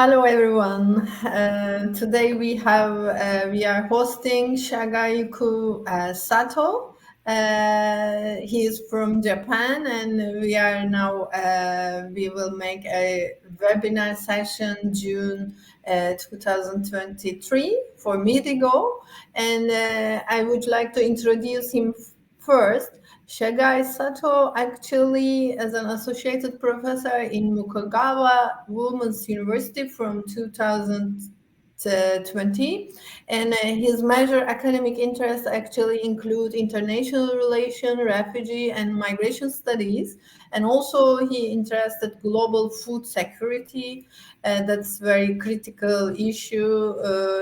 Hello everyone. Today we are hosting Shagayuku Sato. He is from Japan, and we will make a webinar session June 2023 for MiDiGo, and I would like to introduce him first. Shagai Sato actually is an associated professor in Mukagawa Women's University from 2020, and his major academic interests actually include international relations, refugee and migration studies, and also he interested global food security. That's very critical issue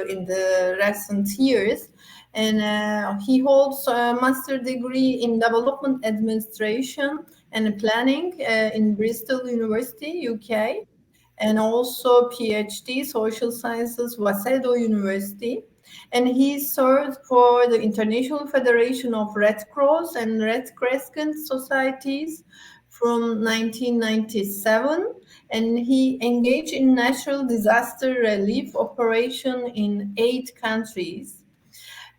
in the recent years, and he holds a master degree in development administration and planning in Bristol University, UK, and also PhD social sciences Waseda University. And he served for the International Federation of Red Cross and Red Crescent Societies from 1997, and he engaged in natural disaster relief operation in 8 countries,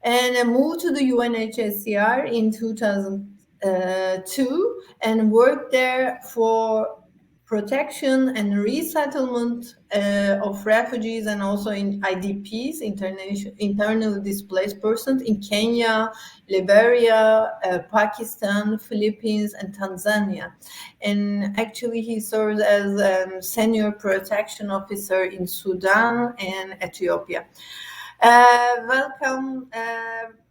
and I moved to the UNHCR in 2002 and worked there for protection and resettlement of refugees and also in IDPs, internally displaced persons in Kenya, Liberia, Pakistan, Philippines, and Tanzania. And actually, he serves as a senior protection officer in Sudan and Ethiopia. Welcome,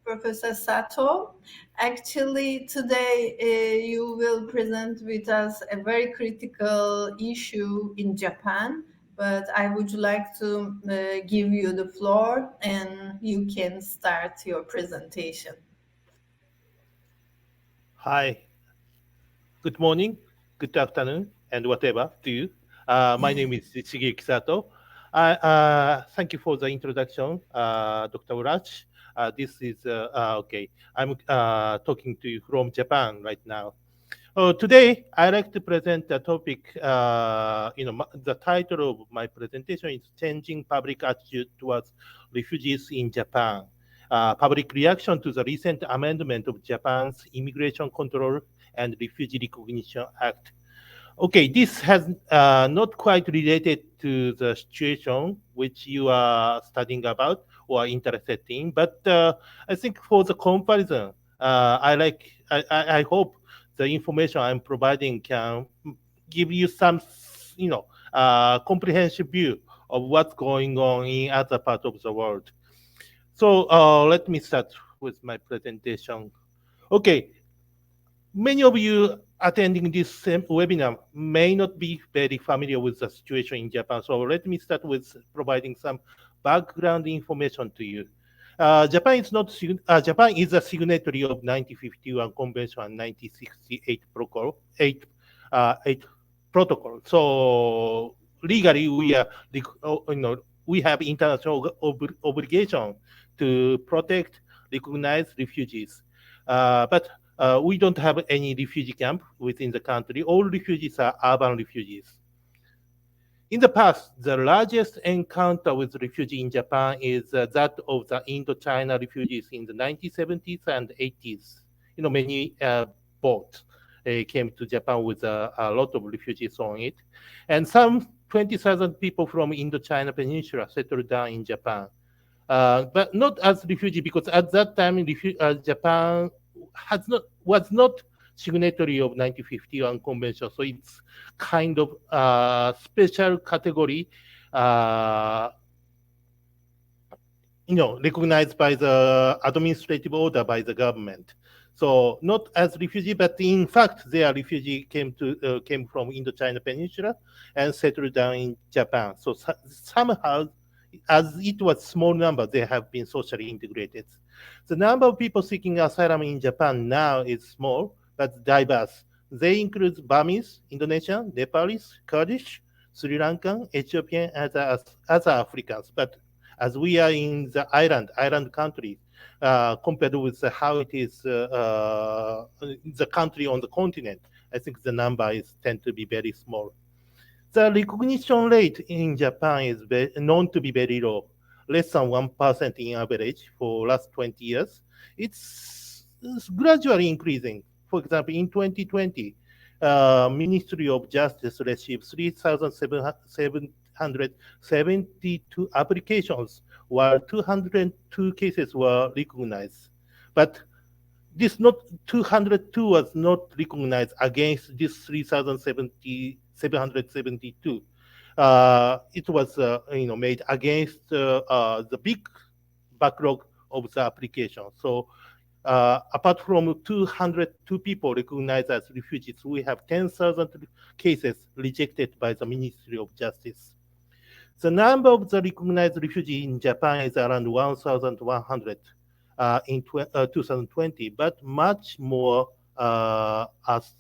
Professor Sato. Actually, today you will present with us a very critical issue in Japan, but I would like to give you the floor and you can start your presentation. Hi, good morning, good afternoon, and whatever to you. My name is Shigeki Sato. Thank you for the introduction, Dr. Urach. This is okay. I'm talking to you from Japan right now. Today, I'd like to present a topic. The title of my presentation is "Changing Public Attitude Towards Refugees in Japan." Public reaction to the recent amendment of Japan's Immigration Control and Refugee Recognition Act. Okay, this has not quite related to the situation which you are studying about or interested in, but I think for the comparison, I hope the information I'm providing can give you some, comprehensive view of what's going on in other parts of the world. So let me start with my presentation. Okay, many of you attending this same webinar may not be very familiar with the situation in Japan. So let me start with providing some background information to you. Japan is a signatory of 1951 Convention and 1968 Protocol. So legally, we have international obligation to protect, recognize refugees. But we don't have any refugee camp within the country. All refugees are urban refugees. In the past, the largest encounter with refugees in Japan is that of the Indochina refugees in the 1970s and 80s. Many boats came to Japan with a lot of refugees on it. And some 20,000 people from Indochina Peninsula settled down in Japan. But not as refugee, because at that time Japan was not signatory of 1951 convention, so it's kind of special category, recognized by the administrative order by the government. So not as refugee, but in fact, their refugee came from Indochina Peninsula and settled down in Japan. So somehow, as it was small number, they have been socially integrated. The number of people seeking asylum in Japan now is small but diverse. They include Burmese, Indonesian, Nepalese, Kurdish, Sri Lankan, Ethiopian, and other Africans. But as we are in the island country, compared with how it is the country on the continent, I think the number tend to be very small. The recognition rate in Japan is known to be very low, less than 1% in average for last 20 years. It's gradually increasing. For example, in 2020, Ministry of Justice received 3,772 applications, while 202 cases were recognized. But this not 202 was not recognized against this 3,772. It was made against the big backlog of the application. So apart from 202 people recognized as refugees, we have 10,000 cases rejected by the Ministry of Justice. The number of the recognized refugees in Japan is around 1,100 in 2020, but much more as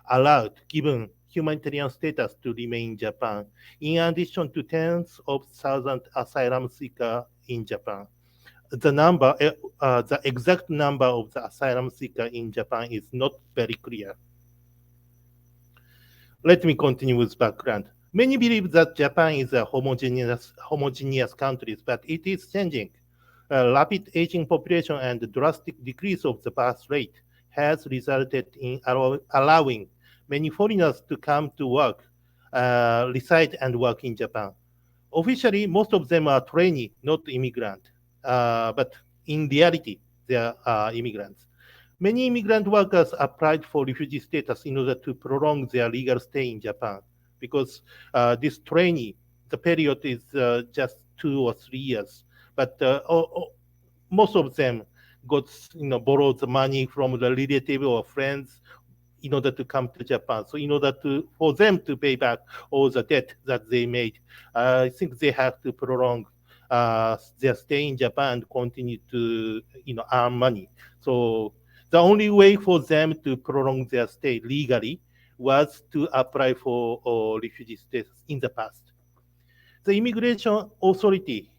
allowed given humanitarian status to remain in Japan, in addition to tens of thousands asylum seekers in Japan. The exact number of the asylum seekers in Japan is not very clear. Let me continue with background. Many believe that Japan is a homogeneous country, but it is changing. A rapid aging population and the drastic decrease of the birth rate has resulted in allowing many foreigners to come to work, reside and work in Japan. Officially, most of them are trainee, not immigrant, but in reality, they are immigrants. Many immigrant workers applied for refugee status in order to prolong their legal stay in Japan because this trainee, the period is just 2 or 3 years. But most of them got borrowed the money from the relative or friends in order to come to Japan. So in order for them to pay back all the debt that they made, I think they have to prolong their stay in Japan and continue to earn money. So the only way for them to prolong their stay legally was to apply for refugee status in the past. The Immigration Authority,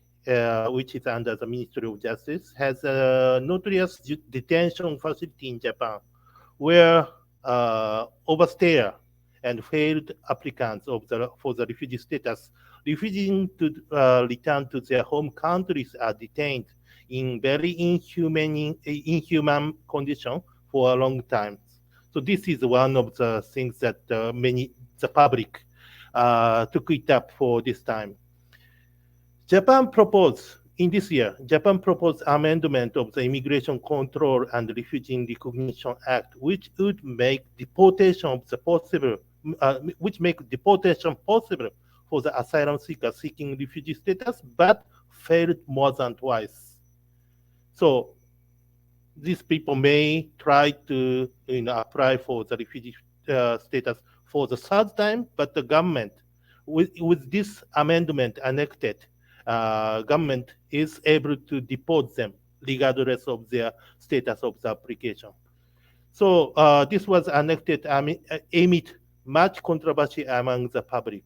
which is under the Ministry of Justice, has a notorious detention facility in Japan where overstayer and failed applicants for the refugee status refusing to return to their home countries are detained in very inhuman condition for a long time. So this is one of the things that the public took it up for this time. Japan proposed amendment of the Immigration Control and Refugee Recognition Act, which would make deportation possible for the asylum seekers seeking refugee status, but failed more than twice. So these people may try to apply for the refugee status for the third time, but the government, with this amendment enacted, government is able to deport them regardless of their status of the application. So this was enacted amid much controversy among the public.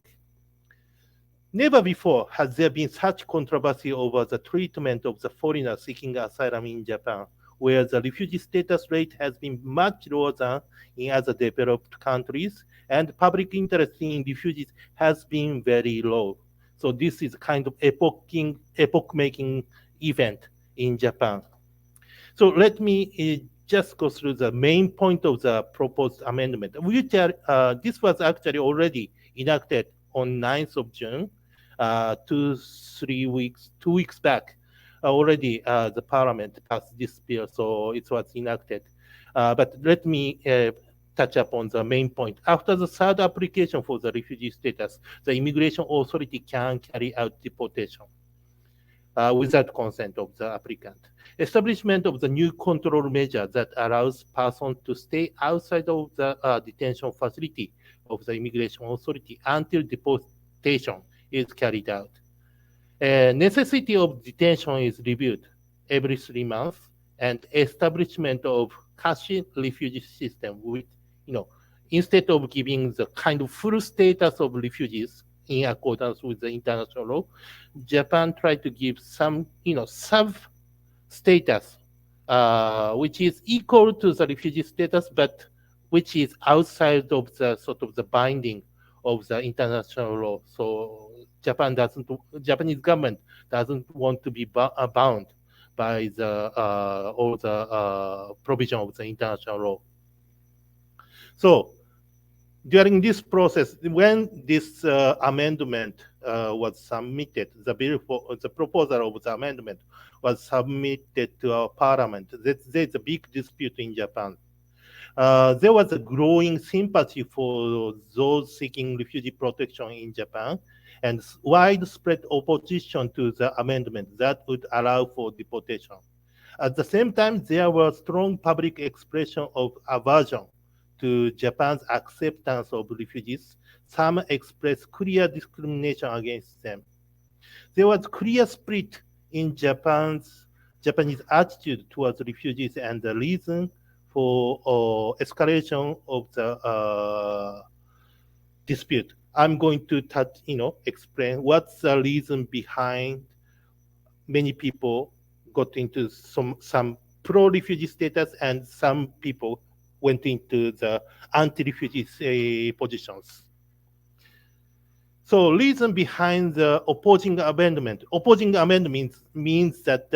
Never before has there been such controversy over the treatment of the foreigners seeking asylum in Japan, where the refugee status rate has been much lower than in other developed countries, and public interest in refugees has been very low. So this is kind of epoch-making event in Japan. So let me just go through the main point of the proposed amendment, which this was actually already enacted on 9th of June, 2 weeks back. Already the parliament passed this bill, so it was enacted. But let me touch upon the main point. After the third application for the refugee status, the immigration authority can carry out deportation without consent of the applicant. Establishment of the new control measure that allows persons to stay outside of the detention facility of the immigration authority until deportation is carried out. Necessity of detention is reviewed every 3 months, and establishment of cash-in refugee system with, instead of giving the kind of full status of refugees in accordance with the international law, Japan tried to give some, sub status, which is equal to the refugee status, but which is outside of the sort of the binding of the international law. So Japanese government doesn't want to be bound by the all the provision of the international law. So during this process, when this amendment was submitted, the proposal of the amendment was submitted to our parliament. There's a big dispute in Japan. There was a growing sympathy for those seeking refugee protection in Japan and widespread opposition to the amendment that would allow for deportation. At the same time, there was strong public expression of aversion to Japan's acceptance of refugees. Some expressed clear discrimination against them. There was clear split in Japanese attitude towards refugees, and the reason for escalation of the dispute. I'm going to explain what's the reason behind many people got into some pro-refugee status and some people went into the anti-refugee positions. So reason behind the opposing amendment. Opposing amendment means that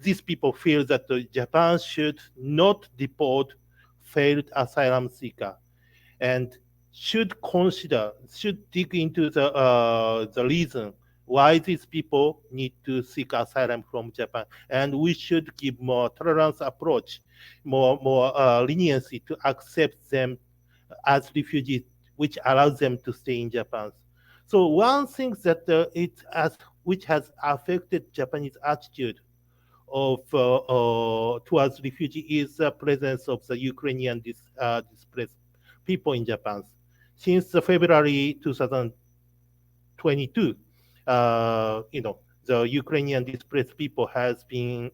these people feel that Japan should not deport failed asylum seeker and should dig into the reason why these people need to seek asylum from Japan, and we should give more tolerance approach, more leniency to accept them as refugees, which allows them to stay in Japan. So one thing that which has affected Japanese attitude of towards refugee is the presence of the Ukrainian displaced people in Japan. Since February 2022, the Ukrainian displaced people has been,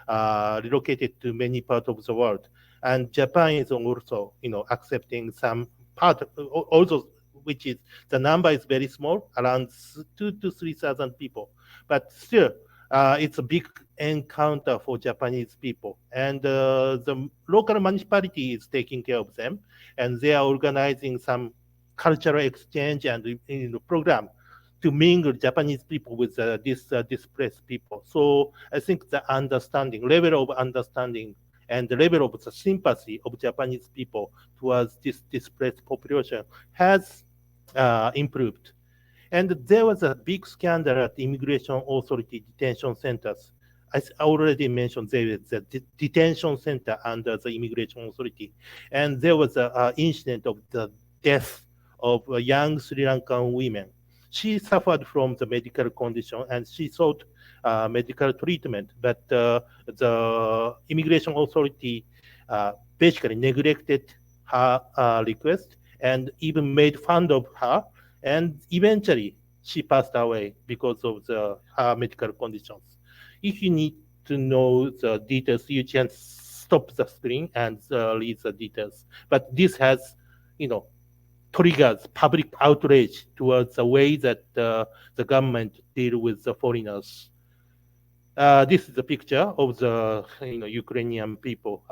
relocated to many parts of the world, and Japan is also, accepting some part, also, which is the number is very small, around 2,000 to 3,000 people, but still, it's a big encounter for Japanese people, and the local municipality is taking care of them, and they are organizing some cultural exchange and program to mingle Japanese people with these displaced people. So I think the level of understanding and the level of the sympathy of Japanese people towards this displaced population has improved. And there was a big scandal at the Immigration Authority detention centers. As I already mentioned, there is a detention center under the Immigration Authority. And there was an incident of the death of a young Sri Lankan woman. She suffered from the medical condition and she sought medical treatment, but the Immigration Authority basically neglected her request and even made fun of her, and eventually she passed away because of her medical conditions. If you need to know the details, you can stop the screen and read the details. But this has, triggers public outrage towards the way that the government deal with the foreigners. This is a picture of the Ukrainian people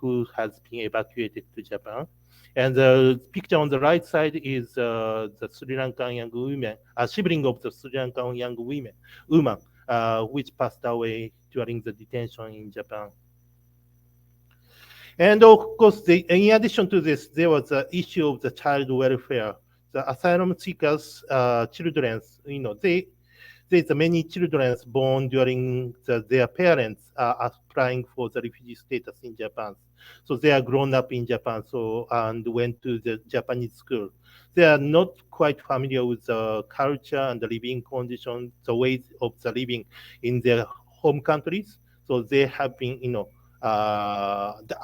who has been evacuated to Japan. And the picture on the right side is the Sri Lankan young woman, a sibling of the Sri Lankan young woman, which passed away during the detention in Japan. And of course, in addition to this, there was the issue of the child welfare. The asylum seekers' children, there's many children born during their parents are applying for the refugee status in Japan. So they are grown up in Japan, and went to the Japanese school. They are not quite familiar with the culture and the living conditions, the ways of the living in their home countries. So they have been,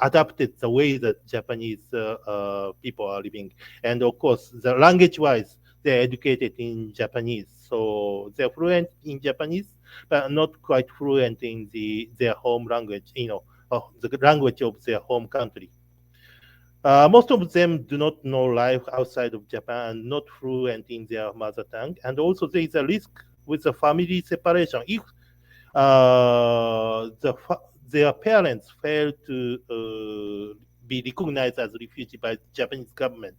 adapted the way that Japanese people are living. And of course, the language-wise, they're educated in Japanese. So they're fluent in Japanese, but not quite fluent in their home language, the language of their home country. Most of them do not know life outside of Japan and not fluent in their mother tongue. And also there is a risk with the family separation. If their parents fail to be recognized as refugee by the Japanese government,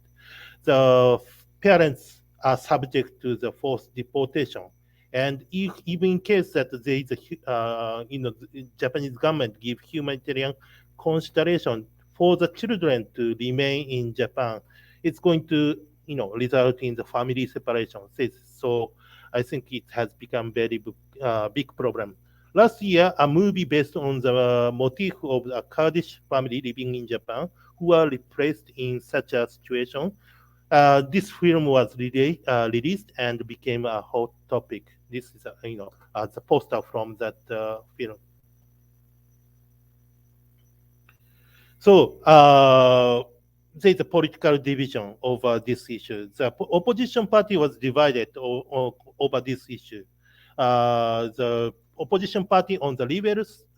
the parents are subject to the forced deportation. And if, even in case that there is the Japanese government give humanitarian consideration for the children to remain in Japan, it's going to, result in the family separation. So I think it has become very big problem. Last year, a movie based on the motif of a Kurdish family living in Japan who are replaced in such a situation. This film was released and became a hot topic. This is, the poster from that film. So there's a political division over this issue. The opposition party was divided over this issue. The opposition party on the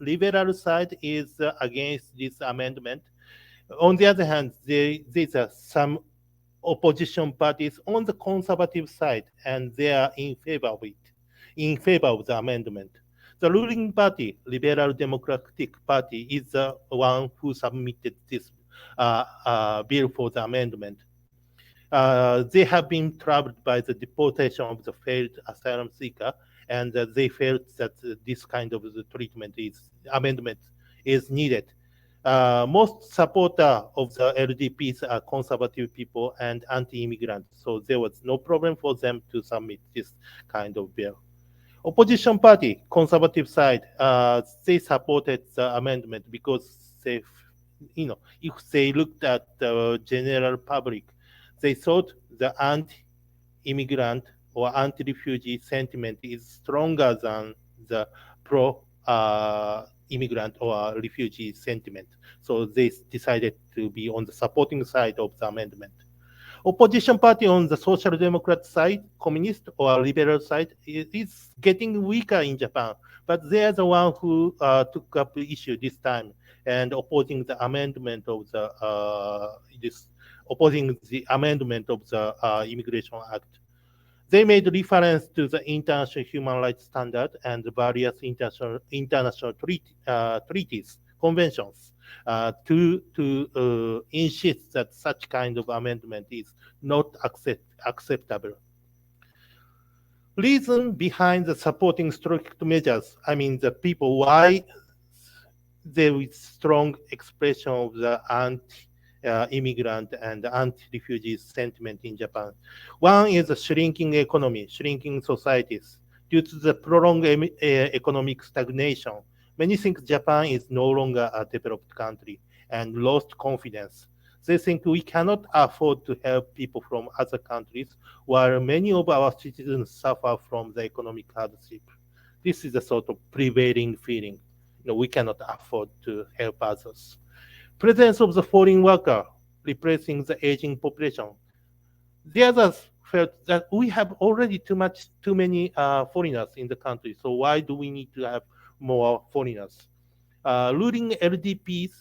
liberal side is against this amendment. On the other hand, there's some opposition parties on the conservative side, and they are in favor of it, in favor of the amendment. The ruling party, Liberal Democratic Party, is the one who submitted this bill for the amendment. They have been troubled by the deportation of the failed asylum seeker, and they felt that this kind of the amendment is needed. Most supporter of the LDPs are conservative people and anti-immigrant, so there was no problem for them to submit this kind of bill. Opposition party, conservative side, they supported the amendment because if they looked at the general public, they thought the anti-immigrant or anti-refugee sentiment is stronger than the pro-immigrant or refugee sentiment. So they decided to be on the supporting side of the amendment. Opposition party on the social democrat side, communist or liberal side, is getting weaker in Japan. But they are the one who took up the issue this time and opposing the amendment of the Immigration Act. They made reference to the international human rights standard and the various international treaties, conventions, to insist that such kind of amendment is not acceptable. Reason behind the supporting strict measures, I mean the people, why there is strong expression of the anti-immigrant and anti-refugee sentiment in Japan. One is a shrinking economy, shrinking societies. Due to the prolonged economic stagnation, many think Japan is no longer a developed country and lost confidence. They think we cannot afford to help people from other countries, while many of our citizens suffer from the economic hardship. This is a sort of prevailing feeling. We cannot afford to help others. Presence of the foreign worker replacing the aging population. The others felt that we have already too many foreigners in the country. So why do we need to have more foreigners? Ruling LDPs,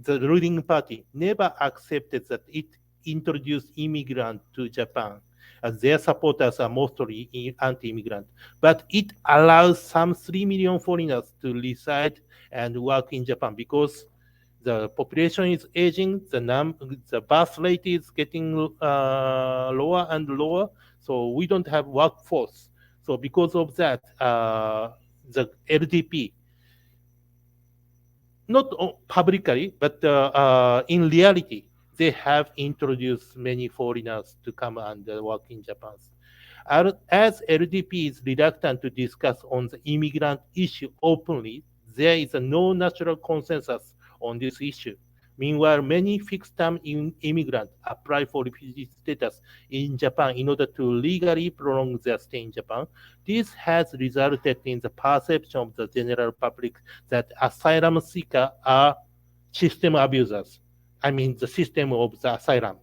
the ruling party, never accepted that it introduced immigrants to Japan, as their supporters are mostly anti-immigrant. But it allows some 3 million foreigners to reside and work in Japan because the population is aging, the birth rate is getting lower and lower, so we don't have workforce. So because of that, the LDP, not publicly, but in reality, they have introduced many foreigners to come and work in Japan. As LDP is reluctant to discuss on the immigrant issue openly, there is no natural consensus on this issue. Meanwhile, many fixed-term immigrants apply for refugee status in Japan in order to legally prolong their stay in Japan. This has resulted in the perception of the general public that asylum seekers are system abusers. I mean, the system of the asylum.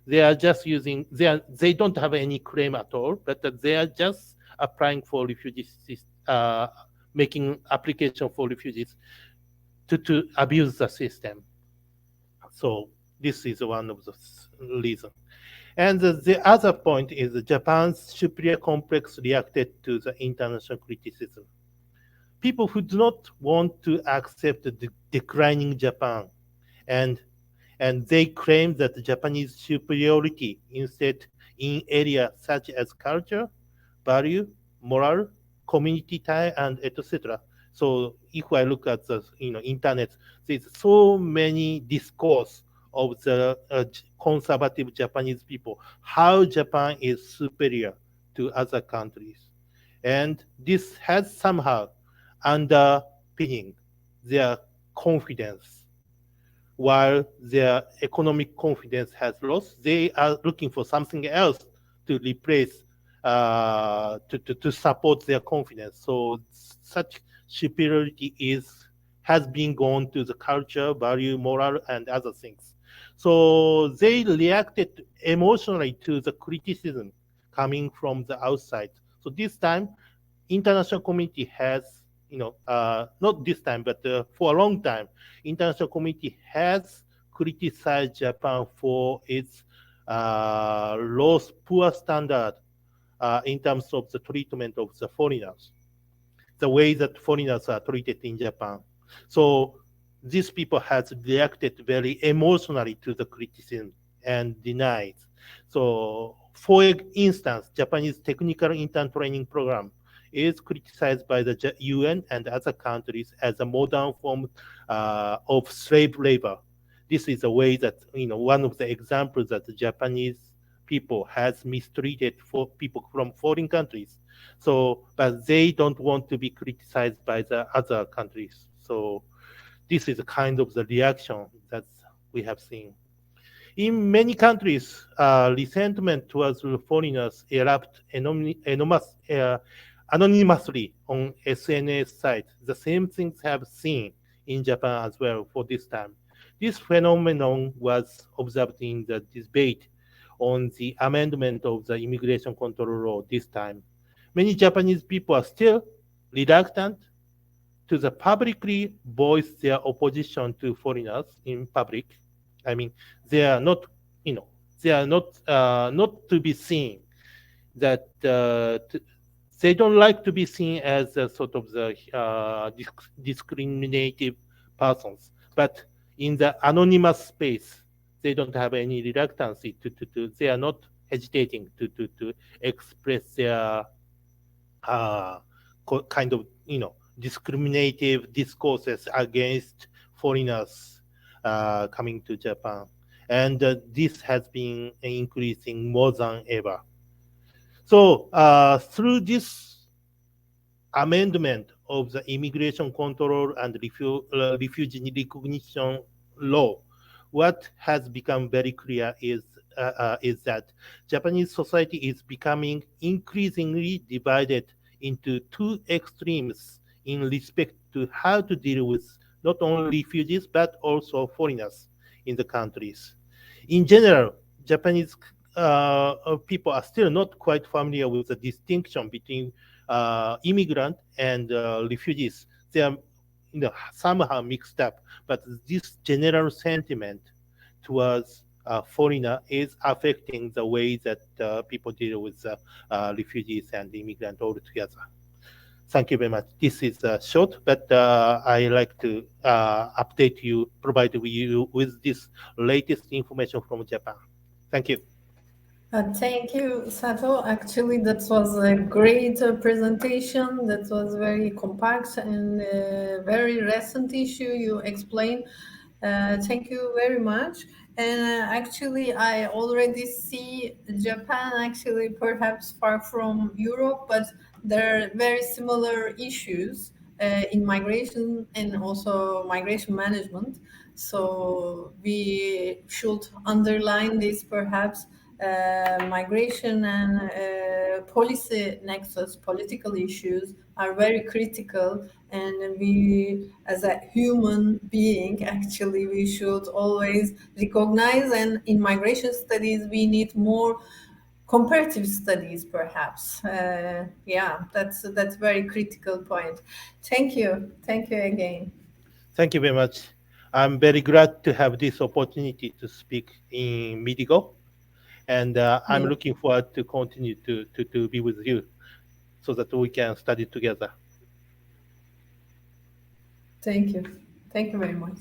They are just they don't have any claim at all, but they are just applying for refugees, making application for refugees to abuse the system. So this is one of the reasons. And the other point is Japan's superior complex reacted to the international criticism. People who do not want to accept the declining Japan and and they claim that the Japanese superiority instead in areas such as culture, value, moral, community tie, and etc. So if I look at the internet, there's so many discourse of the conservative Japanese people how Japan is superior to other countries, and this has somehow underpinning their confidence. While their economic confidence has lost, they are looking for something else to replace, to support their confidence. So such superiority has been gone to the culture, value, moral, and other things. So they reacted emotionally to the criticism coming from the outside. So this time, international community has, not this time, but for a long time, international community has criticized Japan for its poor standard in terms of the treatment of the foreigners, the way that foreigners are treated in Japan. So these people has reacted very emotionally to the criticism and denied. So for instance, Japanese technical intern training program is criticized by the UN and other countries as a modern form of slave labor. This is a way that, one of the examples that the Japanese people has mistreated for people from foreign countries. So, but they don't want to be criticized by the other countries. So this is a kind of the reaction that we have seen. In many countries, resentment towards foreigners erupt anonymously on SNS sites. The same things have seen in Japan as well for this time. This phenomenon was observed in the debate on the amendment of the immigration control law this time. Many Japanese people are still reluctant to the publicly voice their opposition to foreigners in public. I mean, they are not, you know, they are not to be seen that they don't like to be seen as a sort of the discriminative persons. But in the anonymous space, they don't have any reluctancy they are not hesitating to express their uh, kind of discriminative discourses against foreigners coming to Japan, and this has been increasing more than ever. So through this amendment of the immigration control and refugee recognition law, what has become very clear is that Japanese society is becoming increasingly divided into two extremes in respect to how to deal with not only refugees but also foreigners in the countries. In general, Japanese people are still not quite familiar with the distinction between immigrant and refugees. They are somehow mixed up, but this general sentiment towards foreigner is affecting the way that people deal with refugees and immigrants altogether. Thank you very much. This is short, but I like to update you, provide you with this latest information from Japan. Thank you. Thank you, Sato. Actually, that was a great presentation. That was very compact and very recent issue you explained. Thank you very much. And actually, I already see Japan actually perhaps far from Europe, but there are very similar issues in migration and also migration management. So we should underline this perhaps migration and policy nexus, political issues are very critical. And we, as a human being, actually, we should always recognize. And in migration studies, we need more comparative studies, perhaps. Yeah, that's very critical point. Thank you again. Thank you very much. I'm very glad to have this opportunity to speak in MiDiGo, and I'm Yeah, looking forward to continue to be with you so that we can study together. thank you. Thank you very much.